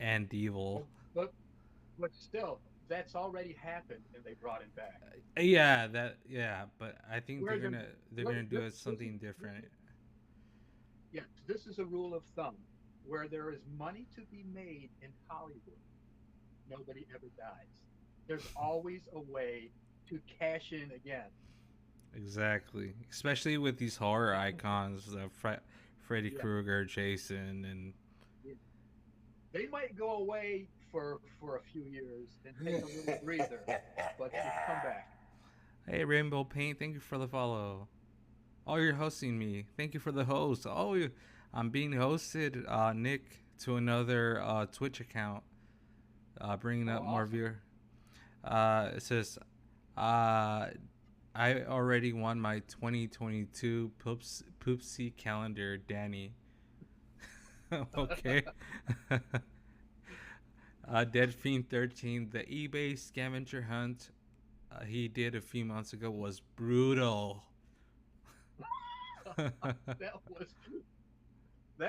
end evil. But but but still, that's already happened, and they brought him back. Yeah, but I think Where they're gonna do it something different. yes, this is a rule of thumb. Where there is money to be made in Hollywood, nobody ever dies. There's always a way to cash in again. Exactly, especially with these horror icons, Freddy Yeah. Krueger, Jason, and Yeah. They might go away for a few years and take a little breather, but they come back. hey, Rainbow Paint, thank you for the follow. Oh, you're hosting me. Thank you for the host. I'm being hosted, Nick, to another Twitch account, bringing Oh, up more awesome. viewer. It says, uh, I already won my 2022 Poopsie calendar, Danny. Okay. Dead Fiend 13, the eBay scavenger hunt he did a few months ago was brutal. that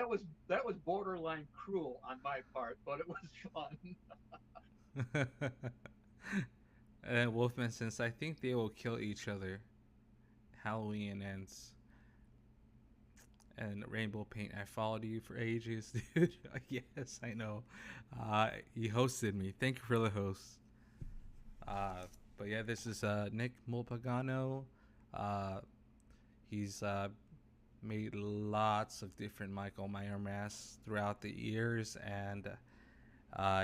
was that was borderline cruel on my part, but it was fun. And Wolfman says, I think they will kill each other. Halloween ends. And Rainbow Paint, I followed you for ages, dude. Yes, I know. You hosted me. Thank you for the host. Uh, but yeah, this is Nick Mulpagano. Uh, he's made lots of different Michael Myers masks throughout the years, and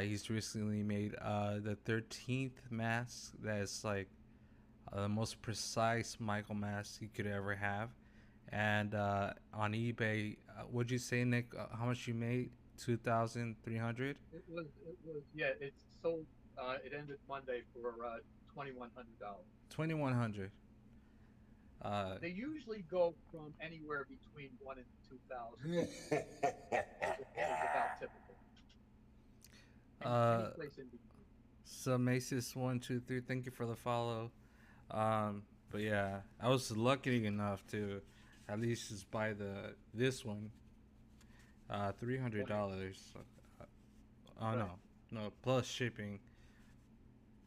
he's recently made the 13th mask that is like the most precise Michael mask you could ever have. And on eBay, would you say, Nick, how much you made? 2,300? It was yeah. It's sold. It ended Monday for $2,100. 2,100. Uh, They usually go from anywhere between 1 and 2,000. Is about typical. Any uh, place in between. so Macy's123, thank you for the follow. But yeah, I was lucky enough to at least just buy this one, Right. $300. Oh Right. no, no plus shipping,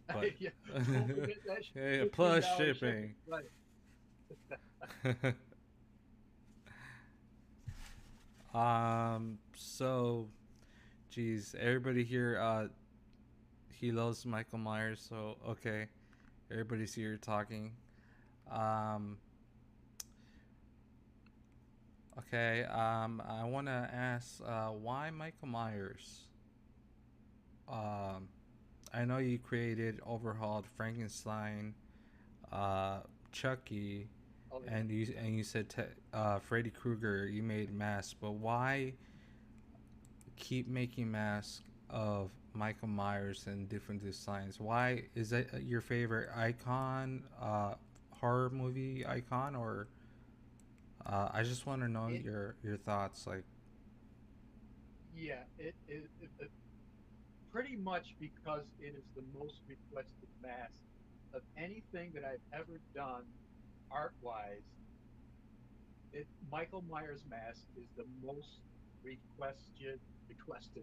but Yeah. Don't forget that yeah, $15 plus shipping. shipping. Right. So, geez, everybody here, he loves Michael Myers, so okay, everybody's here talking. Um, okay, I want to ask, why Michael Myers? Um, I know you created, overhauled Frankenstein, uh, Chucky, Oh yeah. and you said Freddy Krueger. You made masks, but why keep making masks of Michael Myers and different designs? Why is that your favorite icon, horror movie icon, or I just want to know It your thoughts. Like, yeah. It pretty much because it is the most requested mask of anything that I've ever done art wise. It Michael Myers mask is the most requested requested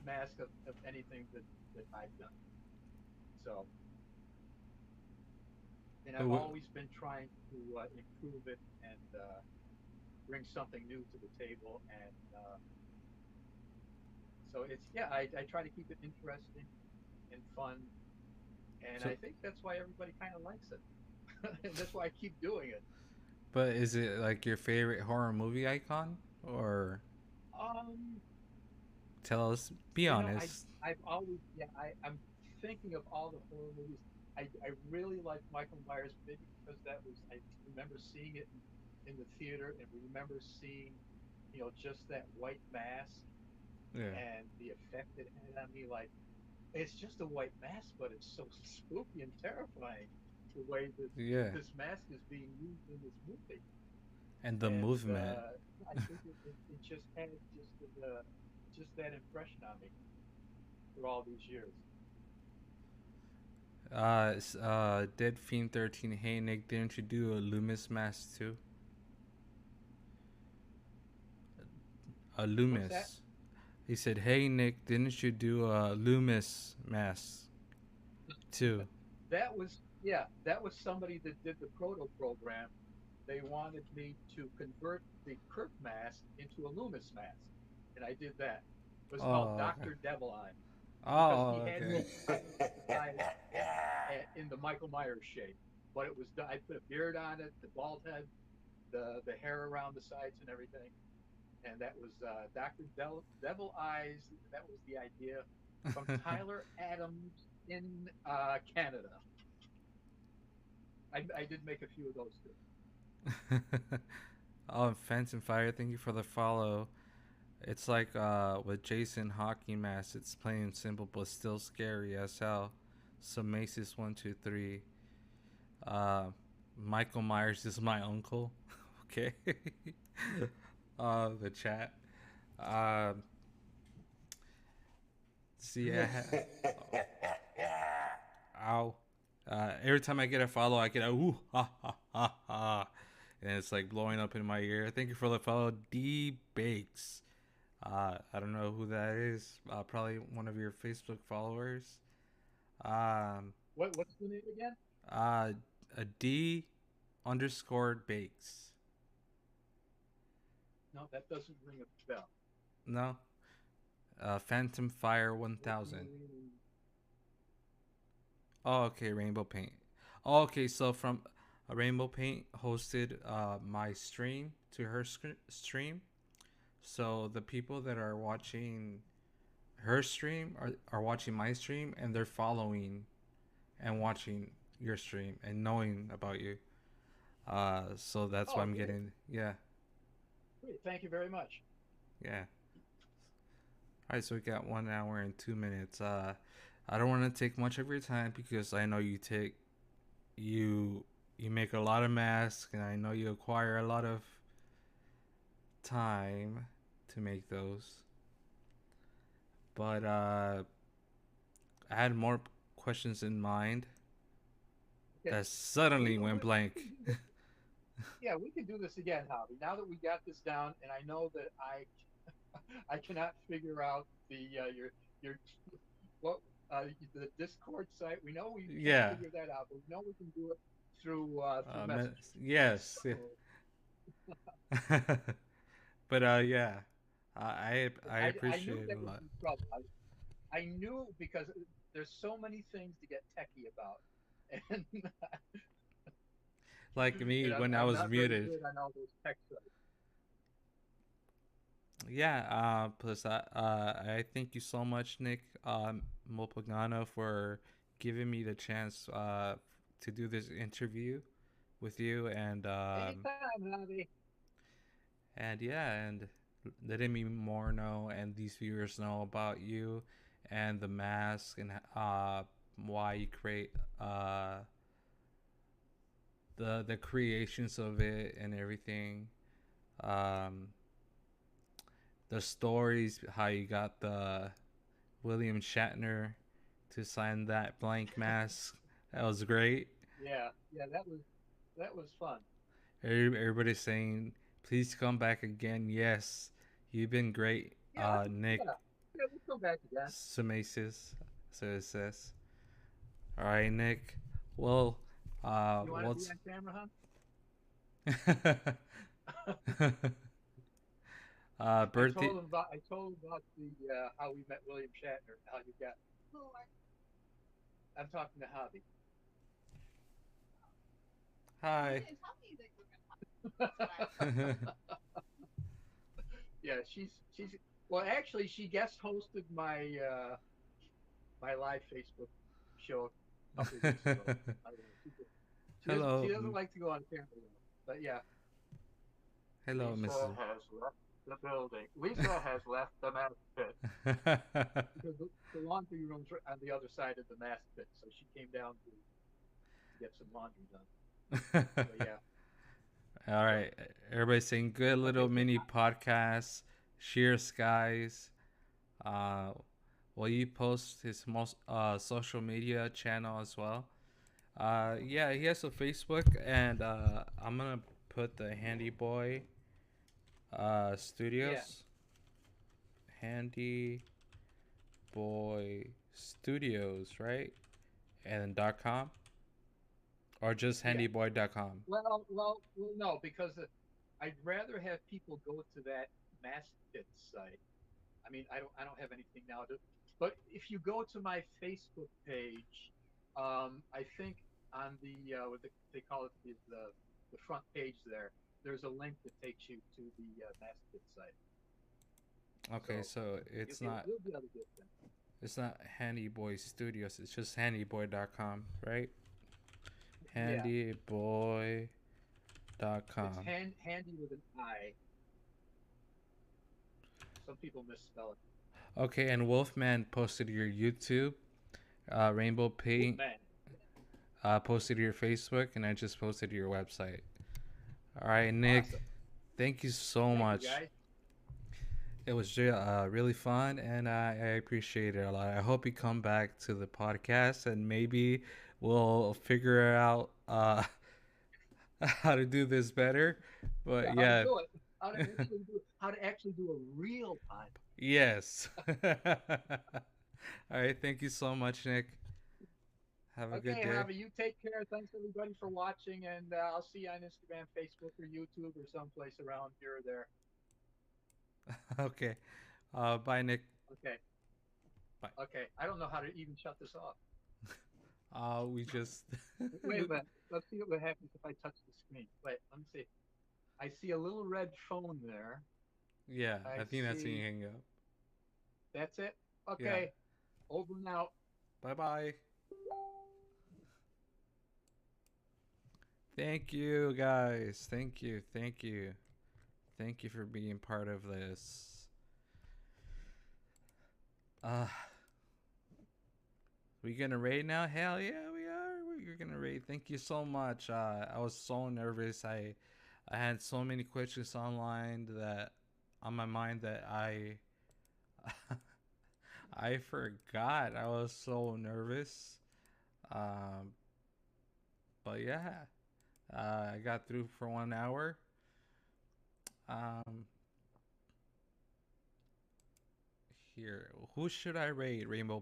mask of anything that I've done. So, and I've always been trying to improve it and bring something new to the table. And so it's yeah, I try to keep it interesting and fun, and so I think that's why everybody kind of likes it. And that's why I keep doing it. But is it like your favorite horror movie icon, or Um, tell us? Be you know, I honest. I've always yeah I'm thinking of all the horror movies. I really like Michael Myers maybe because that was I remember seeing it in the theater and remember seeing just that white mask Yeah. and the effect it had on me. Like it's just a white mask, but it's so spooky and terrifying the way Yeah. this mask is being used in this movie. And the And movement. I think it just had just that impression on me through all these years. Dead Fiend 13. Hey Nick, didn't you do a Loomis mask too? A What's that? Loomis. He said, "Hey Nick, didn't you do a Loomis mask too?" That was somebody that did the proto program. They wanted me to convert the Kirk mask into a Loomis mask, and I did that. It was called Oh, okay. Doctor Devil Eye because he Oh, had okay. his eyes in the Michael Myers shape, but it was I put a beard on it, the bald head, the hair around the sides, and everything. And that was Devil Eyes. That was the idea from Tyler Adams in Canada. I did make a few of those too. Oh, Phantom Fire, thank you for the follow. It's like with Jason hockey mask. It's plain and simple, but still scary as hell. So Macy's 123. Uh, Michael Myers is my uncle. Okay. The chat. Um, see, ow. Every time I get a follow, I get a ooh ha ha ha ha, and it's like blowing up in my ear. Thank you for the follow, D Bakes. I don't know who that is. Probably one of your Facebook followers. Um, What's the name again? uh, a D underscore Bakes. No, that doesn't ring a bell. No. Phantom Fire 1000. Oh, okay. Rainbow Paint. Oh, okay. So from Rainbow Paint hosted my stream to her stream. So the people that are watching her stream are watching my stream and they're following and watching your stream and knowing about you. So that's why Oh, I'm great, getting, yeah, great. Thank you very much. yeah. All right, so we got 1 hour and 2 minutes. I don't want to take much of your time because I know you you make a lot of masks and I know you acquire a lot of time to make those. But I had more questions in mind Okay, that suddenly went we blank. can do this. Yeah, we can do this again, Hobby. Now that we got this down, and I know that I cannot figure out your what the Discord site. We know we can't Yeah. figure that out, but we know we can do it through messages. Yes. So But yeah, I I knew appreciate it that a would lot. be trouble. I knew because there's so many things to get techie about, and Like me and when I I'm was not very muted. good on all those tech sites. Yeah. Plus, I thank you so much, Nick Mulpagano, for giving me the chance to do this interview with you, Anytime, Hobby. and yeah, and letting me more know and these viewers know about you and the mask and why you create the creations of it and everything. Um, the stories, how you got the William Shatner to sign that blank mask. That was great. Yeah, that was fun. Everybody's saying, please come back again. Yes, you've been great, Nick Yeah, yeah. We'll come back again. Sumasis. So it says. All right, Nick. Well, You want to be what's. on camera, huh? Birthday. I told him about the how we met William Shatner. How you got? I'm talking to Hobby. Hi. Yeah, she's well, actually, she guest hosted my live Facebook show a couple of weeks ago. I don't know, she doesn't Hello, like to go on camera though, but yeah. hello, Lisa Mrs. has left the building. Lisa has left the mask pit because the laundry room's on the other side of the mask pit, so she came down to get some laundry done. So yeah, All so right, everybody's saying good little okay, so mini podcast. Cheers, guys. Uh, will you post his most social media channel as well? Yeah, he has a Facebook, and I'm gonna put the Handy Boy yeah, Studios, Handy Boy Studios, right? And .com or just yeah. handyboy.com. Well, no, because I'd rather have people go to that mask pit site. I mean, I don't have anything now to, but if you go to my Facebook page, I think on what they call it the front page there, there's a link that takes you to the mask pit site. Okay, So so you'll be able to get them. it's not Handy Boy Studios. It's just handyboy.com, right? Yeah, Handyboy.com. it's handy with an I. Some people misspell it. Okay, and Wolfman posted your YouTube. Rainbow Well, Paint man, posted your Facebook, and I just posted your website. All right, Nick, awesome. thank you so Thank you, much. guys. It was really fun, and I appreciate it a lot. I hope you come back to the podcast, and maybe we'll figure out how to do this better. Yeah, But how to yeah, do it? How to actually do a real time. yes. All right, thank you so much, Nick. Have a good Okay, day. Javi, you take care. Thanks everybody for watching, and I'll see you on Instagram, Facebook, or YouTube, or someplace around here or there. Okay. Bye, Nick. Okay, Bye. okay. I don't know how to even shut this off. We just. Wait a minute. Let's see what happens if I touch the screen. Wait, let me see. I see a little red phone there. Yeah, I I think that's when you see. hang up. That's it. Yeah. Okay, over and out. Bye bye. Thank you, guys. Thank you. Thank you. Thank you for being part of this. Uh, we gonna raid now? Hell yeah, we are. We're gonna raid. Thank you so much. I was so nervous. I had so many questions online that on my mind that I forgot. I was so nervous. Um, but yeah, I got through for 1 hour. Um, here, who should I raid? Rainbow